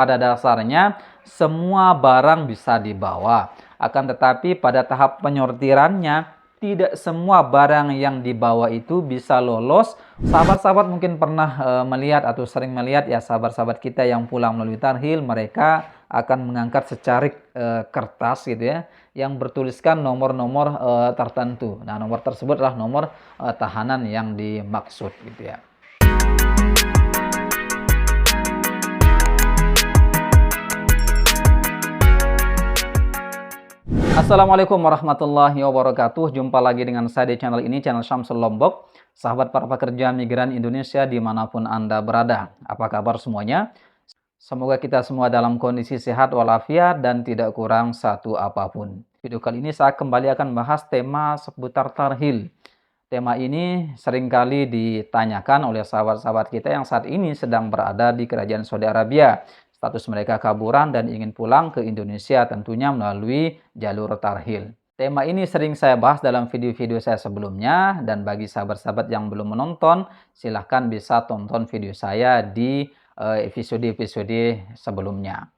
Pada dasarnya semua barang bisa dibawa, akan tetapi pada tahap penyortirannya tidak semua barang yang dibawa itu bisa lolos. Sahabat-sahabat mungkin pernah melihat atau sering melihat ya, sahabat-sahabat kita yang pulang melalui tarhil, mereka akan mengangkat secarik kertas gitu ya, yang bertuliskan nomor-nomor tertentu. Nah, nomor tersebut adalah nomor tahanan yang dimaksud gitu ya. Assalamualaikum warahmatullahi wabarakatuh. Jumpa lagi dengan saya di channel ini, channel Syamsul Lombok. Sahabat para pekerja migran Indonesia dimanapun Anda berada. Apa kabar semuanya? Semoga kita semua dalam kondisi sehat walafiat dan tidak kurang satu apapun. Video kali ini saya kembali akan bahas tema seputar tarhil. Tema ini seringkali ditanyakan oleh sahabat-sahabat kita yang saat ini sedang berada di Kerajaan Saudi Arabia. Status mereka kaburan dan ingin pulang ke Indonesia tentunya melalui jalur tarhil. Tema ini sering saya bahas dalam video-video saya sebelumnya, dan bagi sahabat-sahabat yang belum menonton, silahkan bisa tonton video saya di episode-episode sebelumnya.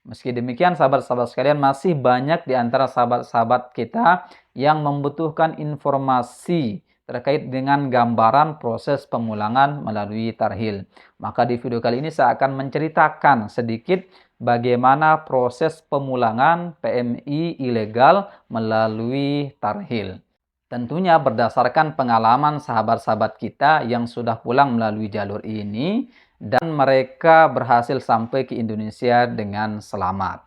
Meski demikian, sahabat-sahabat sekalian, masih banyak di antara sahabat-sahabat kita yang membutuhkan informasi terkait dengan gambaran proses pemulangan melalui tarhil. Maka di video kali ini saya akan menceritakan sedikit bagaimana proses pemulangan PMI ilegal melalui tarhil. Tentunya berdasarkan pengalaman sahabat-sahabat kita yang sudah pulang melalui jalur ini dan mereka berhasil sampai ke Indonesia dengan selamat.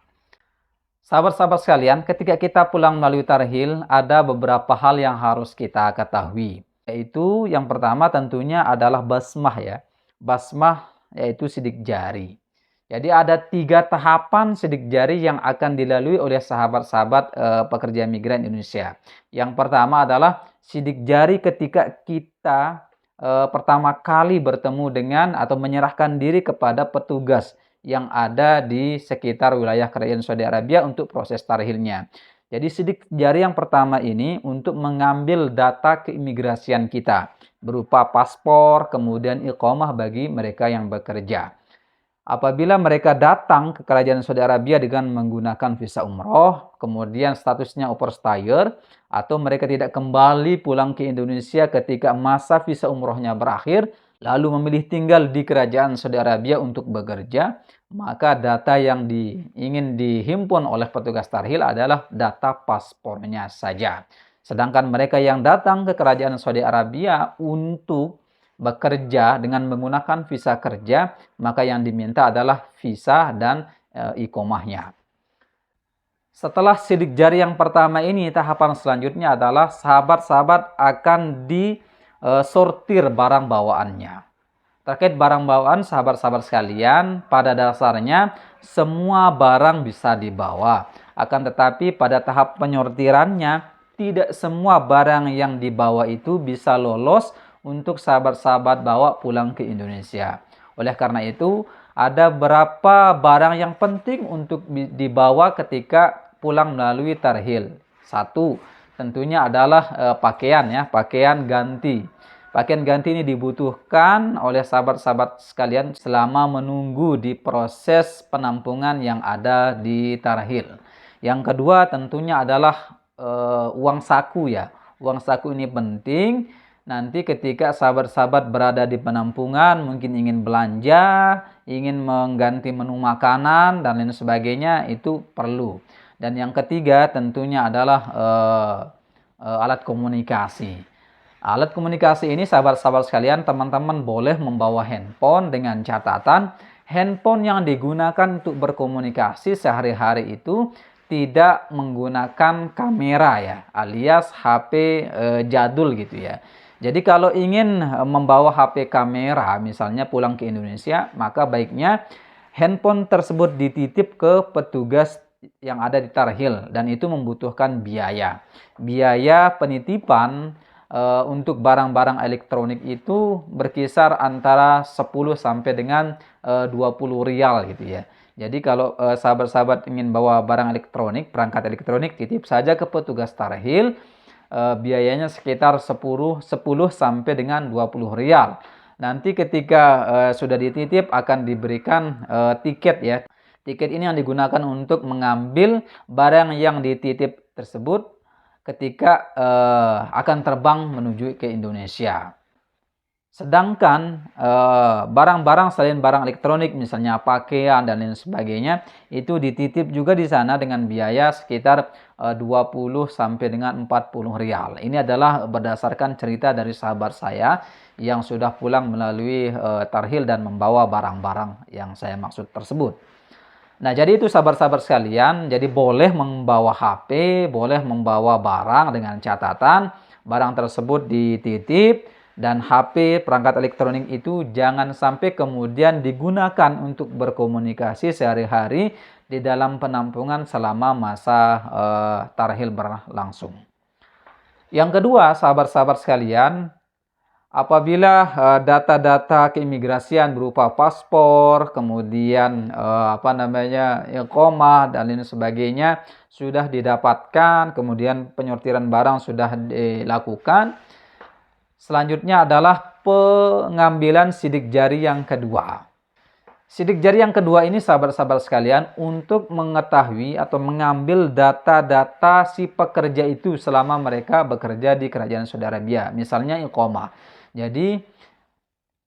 Sahabat-sahabat sekalian, ketika kita pulang melalui tarhil, ada beberapa hal yang harus kita ketahui. Yaitu yang pertama tentunya adalah basmah ya. Basmah yaitu sidik jari. Jadi ada 3 tahapan sidik jari yang akan dilalui oleh sahabat-sahabat pekerja migran Indonesia. Yang pertama adalah sidik jari ketika kita pertama kali bertemu dengan atau menyerahkan diri kepada petugas yang ada di sekitar wilayah Kerajaan Saudi Arabia untuk proses tarhilnya. Jadi sidik jari yang pertama ini untuk mengambil data keimigrasian kita berupa paspor, kemudian iqamah bagi mereka yang bekerja. Apabila mereka datang ke Kerajaan Saudi Arabia dengan menggunakan visa umroh, kemudian statusnya overstay, atau mereka tidak kembali pulang ke Indonesia ketika masa visa umrohnya berakhir, lalu memilih tinggal di Kerajaan Saudi Arabia untuk bekerja, maka data yang ingin dihimpun oleh petugas tarhil adalah data paspornya saja. Sedangkan mereka yang datang ke Kerajaan Saudi Arabia untuk bekerja dengan menggunakan visa kerja, maka yang diminta adalah visa dan iqomahnya. Setelah sidik jari yang pertama ini, tahapan selanjutnya adalah sahabat-sahabat akan disortir barang bawaannya. Terkait barang bawaan, sahabat-sahabat sekalian, pada dasarnya semua barang bisa dibawa. Akan tetapi pada tahap penyortirannya, tidak semua barang yang dibawa itu bisa lolos untuk sahabat-sahabat bawa pulang ke Indonesia. Oleh karena itu, ada beberapa barang yang penting untuk dibawa ketika pulang melalui tarhil. 1, tentunya adalah pakaian ya, pakaian ganti. Pakaian ganti ini dibutuhkan oleh sahabat-sahabat sekalian selama menunggu di proses penampungan yang ada di tarhil. Yang kedua tentunya adalah uang saku ya. Uang saku ini penting. Nanti ketika sahabat-sahabat berada di penampungan, mungkin ingin belanja, ingin mengganti menu makanan, dan lain sebagainya, itu perlu. Dan yang ketiga tentunya adalah alat komunikasi. Alat komunikasi ini sahabat-sahabat sekalian, teman-teman boleh membawa handphone dengan catatan, handphone yang digunakan untuk berkomunikasi sehari-hari itu tidak menggunakan kamera ya, alias HP jadul gitu ya. Jadi kalau ingin membawa HP kamera misalnya pulang ke Indonesia, maka baiknya handphone tersebut dititip ke petugas yang ada di tarhil, dan itu membutuhkan biaya. Biaya penitipan untuk barang-barang elektronik itu berkisar antara 10 sampai dengan 20 rial gitu ya. Jadi kalau sahabat-sahabat ingin bawa barang elektronik, perangkat elektronik, titip saja ke petugas tarhil. Biayanya sekitar 10 sampai dengan 20 rial. Nanti ketika sudah dititip akan diberikan tiket ya. Tiket ini yang digunakan untuk mengambil barang yang dititip tersebut ketika akan terbang menuju ke Indonesia. Sedangkan barang-barang selain barang elektronik, misalnya pakaian dan lain sebagainya, itu dititip juga di sana dengan biaya sekitar 20 sampai dengan 40 rial. Ini adalah berdasarkan cerita dari sahabat saya yang sudah pulang melalui tarhil dan membawa barang-barang yang saya maksud tersebut. Nah, jadi itu sahabat-sahabat sekalian, jadi boleh membawa HP, boleh membawa barang dengan catatan barang tersebut dititip. Dan HP, perangkat elektronik itu jangan sampai kemudian digunakan untuk berkomunikasi sehari-hari di dalam penampungan selama masa tarhil berlangsung. Yang kedua, sahabat-sahabat sekalian, apabila data-data keimigrasian berupa paspor, kemudian iqamah dan lain sebagainya sudah didapatkan, kemudian penyortiran barang sudah dilakukan, selanjutnya adalah pengambilan sidik jari yang kedua. Sidik jari yang kedua ini sahabat-sahabat sekalian untuk mengetahui atau mengambil data-data si pekerja itu selama mereka bekerja di Kerajaan Saudi Arabia. Misalnya iqamah. Jadi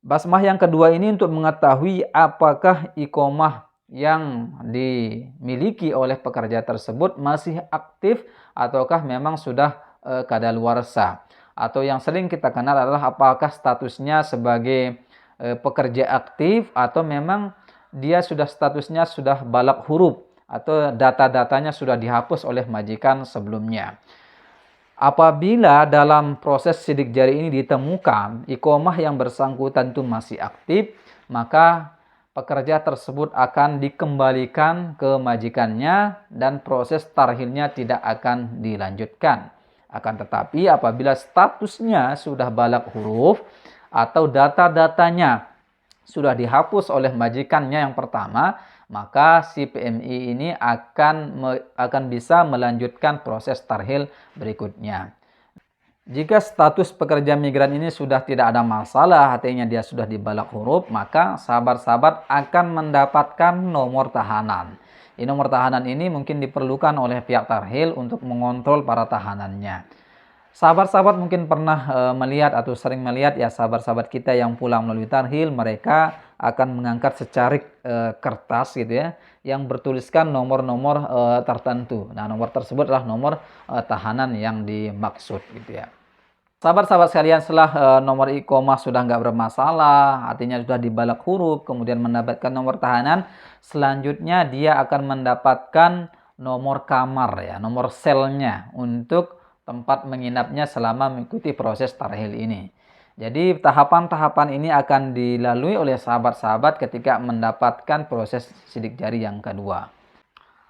basmah yang kedua ini untuk mengetahui apakah iqamah yang dimiliki oleh pekerja tersebut masih aktif ataukah memang sudah kadaluarsa. Atau yang sering kita kenal adalah apakah statusnya sebagai pekerja aktif atau memang dia sudah statusnya sudah balagh huruf atau data-datanya sudah dihapus oleh majikan sebelumnya. Apabila dalam proses sidik jari ini ditemukan iqamah yang bersangkutan itu masih aktif, maka pekerja tersebut akan dikembalikan ke majikannya dan proses tarhilnya tidak akan dilanjutkan. Akan tetapi apabila statusnya sudah balagh huruf atau data-datanya sudah dihapus oleh majikannya yang pertama, maka si PMI ini akan bisa melanjutkan proses tarhil berikutnya. Jika status pekerja migran ini sudah tidak ada masalah, artinya dia sudah di balagh huruf, maka sahabat-sahabat akan mendapatkan nomor tahanan. Nomor tahanan ini mungkin diperlukan oleh pihak tarhil untuk mengontrol para tahanannya. Sahabat-sahabat mungkin pernah melihat atau sering melihat ya sahabat-sahabat kita yang pulang melalui tarhil, mereka akan mengangkat secarik kertas gitu ya, yang bertuliskan nomor-nomor tertentu. Nah, nomor tersebut adalah nomor tahanan yang dimaksud gitu ya. Sahabat-sahabat sekalian, setelah nomor iqamah sudah nggak bermasalah, artinya sudah dibalagh huruf, kemudian mendapatkan nomor tahanan, selanjutnya dia akan mendapatkan nomor kamar ya, nomor selnya untuk tempat menginapnya selama mengikuti proses tarhil ini. Jadi tahapan-tahapan ini akan dilalui oleh sahabat-sahabat ketika mendapatkan proses sidik jari yang kedua.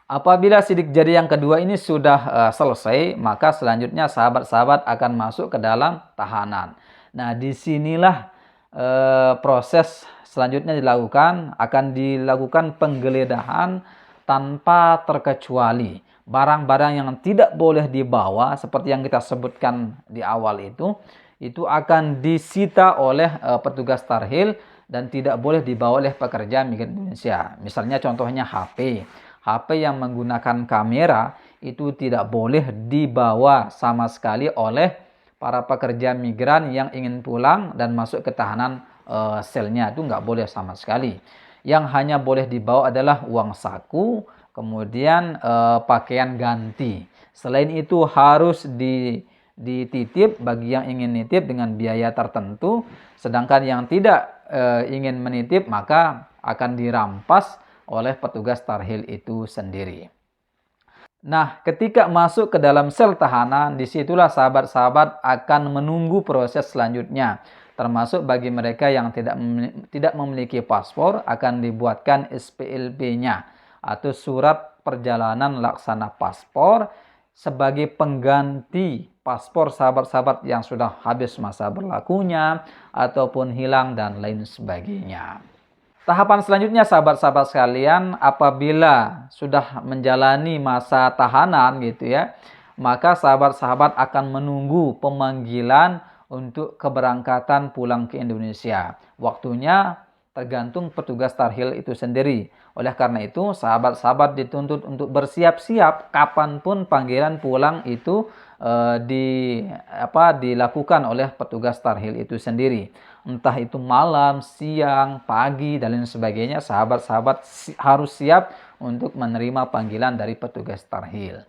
Apabila sidik jari yang kedua ini sudah selesai, maka selanjutnya sahabat-sahabat akan masuk ke dalam tahanan. Nah, disinilah proses selanjutnya akan dilakukan penggeledahan tanpa terkecuali. Barang-barang yang tidak boleh dibawa, seperti yang kita sebutkan di awal itu akan disita oleh petugas tarhil dan tidak boleh dibawa oleh pekerja migran Indonesia. Misalnya contohnya HP. HP yang menggunakan kamera itu tidak boleh dibawa sama sekali oleh para pekerja migran yang ingin pulang dan masuk ke tahanan selnya, itu nggak boleh sama sekali. Yang hanya boleh dibawa adalah uang saku, kemudian pakaian ganti. Selain itu harus dititip bagi yang ingin nitip dengan biaya tertentu, sedangkan yang tidak ingin menitip maka akan dirampas oleh petugas tarhil itu sendiri. Nah, ketika masuk ke dalam sel tahanan, disitulah sahabat-sahabat akan menunggu proses selanjutnya. Termasuk bagi mereka yang tidak memiliki paspor, akan dibuatkan SPLP-nya atau surat perjalanan laksana paspor sebagai pengganti paspor sahabat-sahabat yang sudah habis masa berlakunya ataupun hilang dan lain sebagainya. Tahapan selanjutnya sahabat-sahabat sekalian, apabila sudah menjalani masa tahanan gitu ya, maka sahabat-sahabat akan menunggu pemanggilan untuk keberangkatan pulang ke Indonesia. Waktunya tergantung petugas tarhil itu sendiri. Oleh karena itu, sahabat-sahabat dituntut untuk bersiap-siap kapanpun panggilan pulang itu dilakukan oleh petugas tarhil itu sendiri. Entah itu malam, siang, pagi, dan lain sebagainya, sahabat-sahabat harus siap untuk menerima panggilan dari petugas tarhil.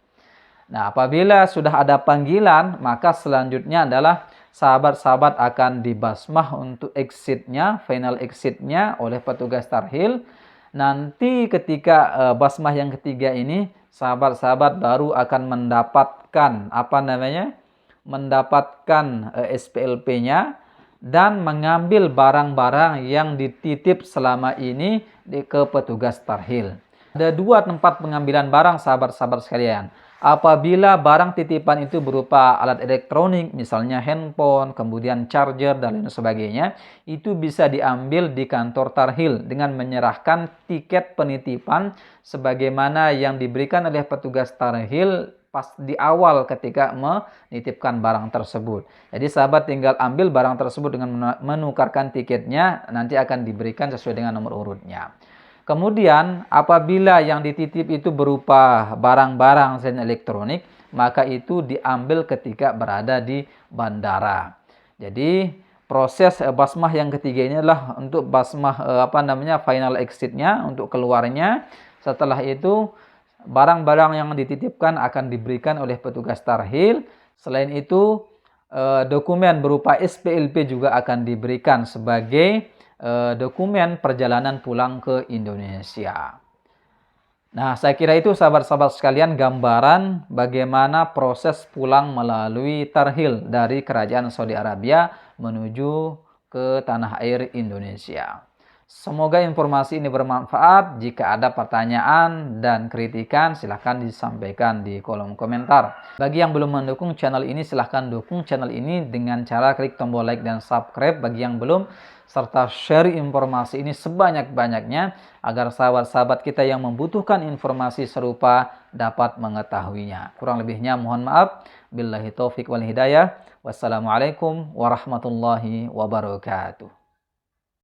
Nah, apabila sudah ada panggilan, maka selanjutnya adalah sahabat-sahabat akan dibasmah untuk exitnya, final exitnya oleh petugas tarhil. Nanti ketika basmah yang ketiga ini, sahabat-sahabat baru akan mendapatkan mendapatkan SPLP-nya dan mengambil barang-barang yang dititip selama ini ke petugas tarhil. Ada dua tempat pengambilan barang, sahabat-sahabat sekalian. Apabila barang titipan itu berupa alat elektronik, misalnya handphone, kemudian charger, dan lain sebagainya, itu bisa diambil di kantor tarhil dengan menyerahkan tiket penitipan sebagaimana yang diberikan oleh petugas tarhil pas di awal ketika menitipkan barang tersebut. Jadi sahabat tinggal ambil barang tersebut dengan menukarkan tiketnya, nanti akan diberikan sesuai dengan nomor urutnya. Kemudian apabila yang dititip itu berupa barang-barang selain elektronik, maka itu diambil ketika berada di bandara. Jadi proses basmah yang ketiga ini adalah untuk basmah final exitnya, untuk keluarnya. Setelah itu barang-barang yang dititipkan akan diberikan oleh petugas tarhil. Selain itu dokumen berupa SPLP juga akan diberikan sebagai dokumen perjalanan pulang ke Indonesia. Nah, saya kira itu sahabat-sahabat sekalian gambaran bagaimana proses pulang melalui tarhil dari Kerajaan Saudi Arabia menuju ke tanah air Indonesia. Semoga informasi ini bermanfaat. Jika ada pertanyaan dan kritikan, silahkan disampaikan di kolom komentar. Bagi yang belum mendukung channel ini, silahkan dukung channel ini dengan cara klik tombol like dan subscribe bagi yang belum, serta share informasi ini sebanyak-banyaknya agar sahabat-sahabat kita yang membutuhkan informasi serupa dapat mengetahuinya. Kurang lebihnya mohon maaf. Billahi taufik wal hidayah. Wassalamualaikum warahmatullahi wabarakatuh.